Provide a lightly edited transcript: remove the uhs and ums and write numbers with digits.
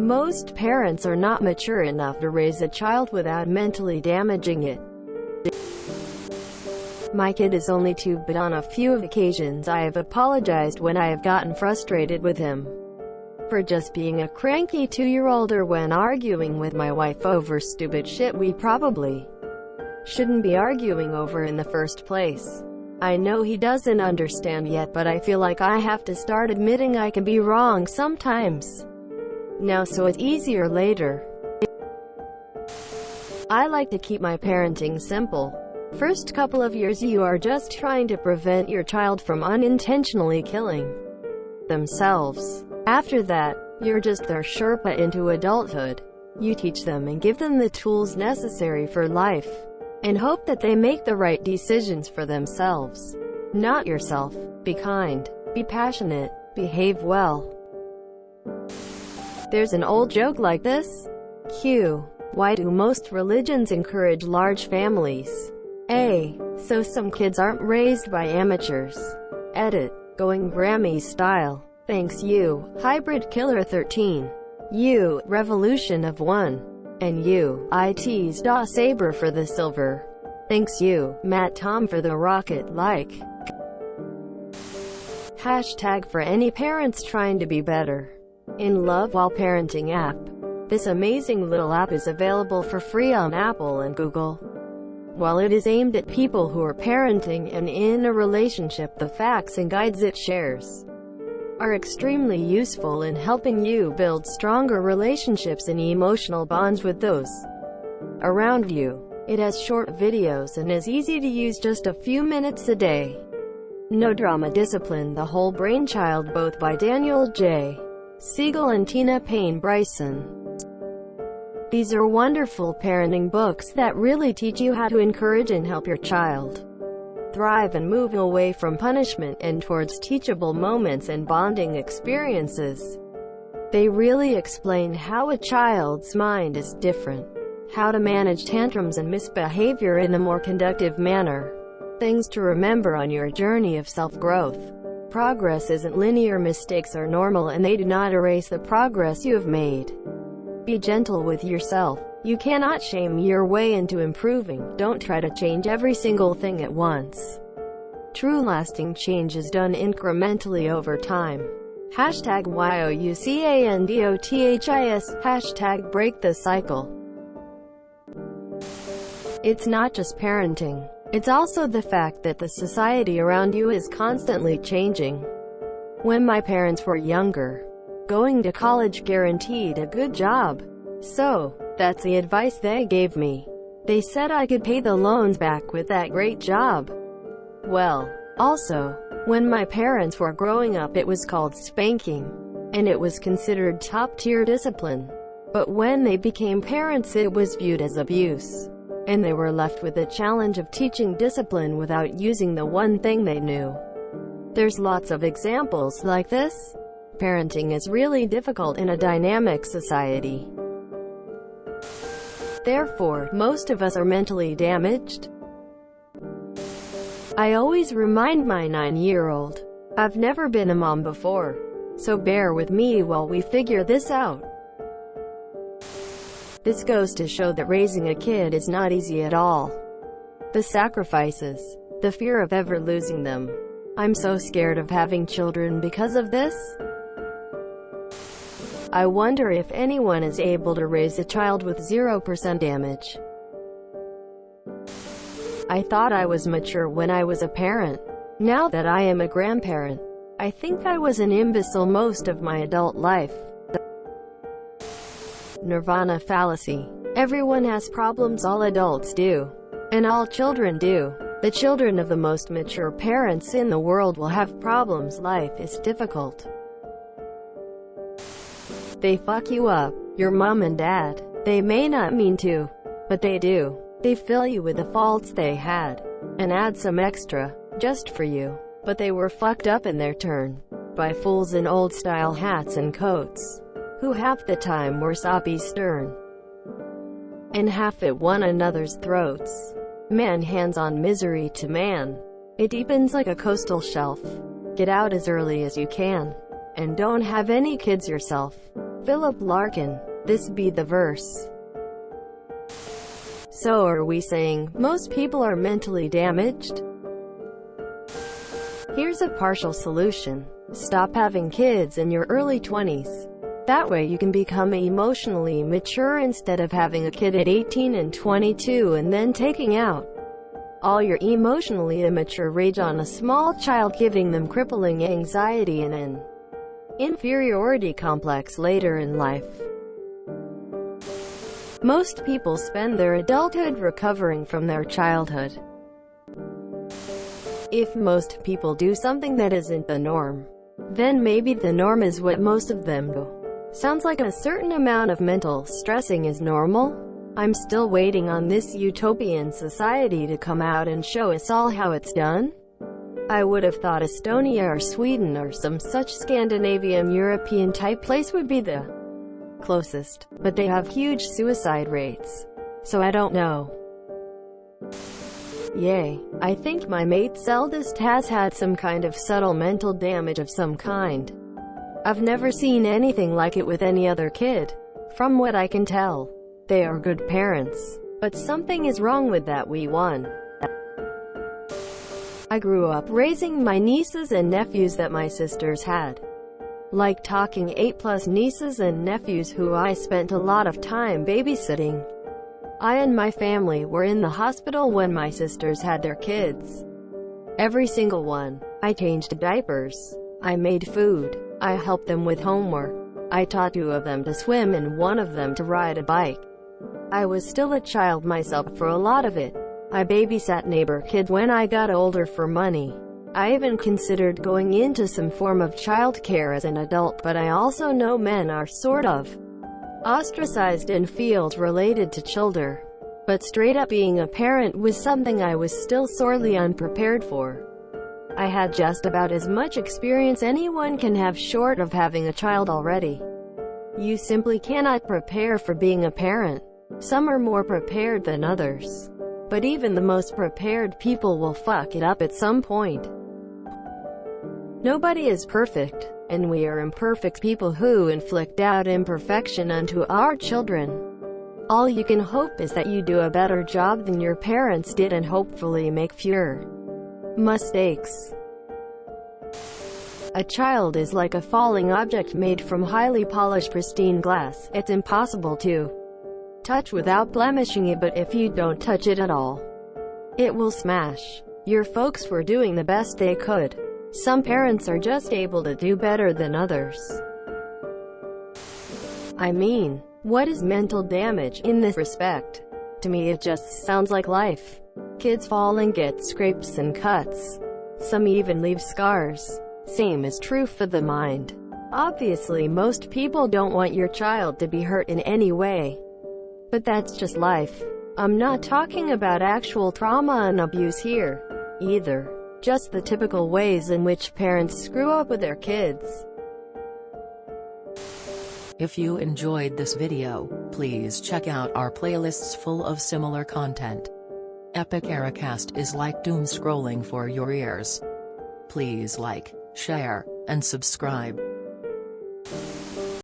Most parents are not mature enough to raise a child without mentally damaging it. My kid is only 2, but on a few occasions I have apologized when I have gotten frustrated with him for just being a cranky 2-year-old, or when arguing with my wife over stupid shit we probably shouldn't be arguing over in the first place. I know he doesn't understand yet, but I feel like I have to start admitting I can be wrong sometimes now, so it's easier later. I like to keep my parenting simple. First couple of years you are just trying to prevent your child from unintentionally killing themselves. After that, you're just their Sherpa into adulthood. You teach them and give them the tools necessary for life, and hope that they make the right decisions for themselves, not yourself. Be kind, be passionate, behave well. There's an old joke like this. Q. Why do most religions encourage large families? A. So some kids aren't raised by amateurs. Edit. Going Grammy style. Thanks you, Hybrid Killer 13. You, Revolution of 1. And you, IT's Da Saber for the silver. Thanks you, Matt Tom for the rocket like. Hashtag for any parents trying to be better. In Love While Parenting app. This amazing little app is available for free on Apple and Google. While it is aimed at people who are parenting and in a relationship, the facts and guides it shares are extremely useful in helping you build stronger relationships and emotional bonds with those around you. It has short videos and is easy to use, just a few minutes a day. No Drama Discipline, the whole brainchild, both by Daniel J. Siegel and Tina Payne Bryson. These are wonderful parenting books that really teach you how to encourage and help your child thrive and move away from punishment and towards teachable moments and bonding experiences. They really explain how a child's mind is different, how to manage tantrums and misbehavior in a more conductive manner. Things to remember on your journey of self-growth. Progress isn't linear, mistakes are normal, and they do not erase the progress you have made. Be gentle with yourself. You cannot shame your way into improving. Don't try to change every single thing at once. True lasting change is done incrementally over time. Hashtag YOUCANDOTHIS. Hashtag break the cycle. It's not just parenting. It's also the fact that the society around you is constantly changing. When my parents were younger, going to college guaranteed a good job. So, that's the advice they gave me. They said I could pay the loans back with that great job. Well, also, when my parents were growing up, it was called spanking, and it was considered top-tier discipline. But when they became parents, it was viewed as abuse, and they were left with the challenge of teaching discipline without using the one thing they knew. There's lots of examples like this. Parenting is really difficult in a dynamic society. Therefore, most of us are mentally damaged. I always remind my 9-year-old, I've never been a mom before, so bear with me while we figure this out. This goes to show that raising a kid is not easy at all. The sacrifices, the fear of ever losing them. I'm so scared of having children because of this. I wonder if anyone is able to raise a child with 0% damage. I thought I was mature when I was a parent. Now that I am a grandparent, I think I was an imbecile most of my adult life. Nirvana fallacy. Everyone has problems, all adults do. And all children do. The children of the most mature parents in the world will have problems. Life is difficult. They fuck you up, your mom and dad. They may not mean to, but they do. They fill you with the faults they had, and add some extra, just for you. But they were fucked up in their turn, by fools in old-style hats and coats, who half the time were soppy stern, and half at one another's throats. Man hands on misery to man. It deepens like a coastal shelf. Get out as early as you can, and don't have any kids yourself. Philip Larkin. This be the verse. So are we saying most people are mentally damaged? Here's a partial solution. Stop having kids in your early 20s. That way you can become emotionally mature instead of having a kid at 18 and 22 and then taking out all your emotionally immature rage on a small child, giving them crippling anxiety and an inferiority complex later in life. Most people spend their adulthood recovering from their childhood. If most people do something that isn't the norm, then maybe the norm is what most of them do. Sounds like a certain amount of mental stressing is normal. I'm still waiting on this utopian society to come out and show us all how it's done. I would have thought Estonia or Sweden or some such Scandinavian European type place would be the closest, but they have huge suicide rates, so I don't know. Yay. I think my mate's eldest has had some kind of subtle mental damage of some kind. I've never seen anything like it with any other kid. From what I can tell, they are good parents, but something is wrong with that wee one. I grew up raising my nieces and nephews that my sisters had. Like talking 8+ nieces and nephews who I spent a lot of time babysitting. I and my family were in the hospital when my sisters had their kids. Every single one. I changed diapers. I made food. I helped them with homework. I taught 2 of them to swim and 1 of them to ride a bike. I was still a child myself for a lot of it. I babysat neighbor kids when I got older for money. I even considered going into some form of childcare as an adult, but I also know men are sort of ostracized in fields related to children. But straight up being a parent was something I was still sorely unprepared for. I had just about as much experience anyone can have short of having a child already. You simply cannot prepare for being a parent. Some are more prepared than others. But even the most prepared people will fuck it up at some point. Nobody is perfect, and we are imperfect people who inflict out imperfection unto our children. All you can hope is that you do a better job than your parents did and hopefully make fewer mistakes. A child is like a falling object made from highly polished pristine glass. It's impossible to touch without blemishing it, but if you don't touch it at all, it will smash. Your folks were doing the best they could. Some parents are just able to do better than others. I mean, what is mental damage in this respect? To me it just sounds like life. Kids fall and get scrapes and cuts. Some even leave scars. Same is true for the mind. Obviously most people don't want your child to be hurt in any way. But that's just life. I'm not talking about actual trauma and abuse here, either. Just the typical ways in which parents screw up with their kids. If you enjoyed this video, please check out our playlists full of similar content. Epic Eracast is like doom scrolling for your ears. Please like, share, and subscribe.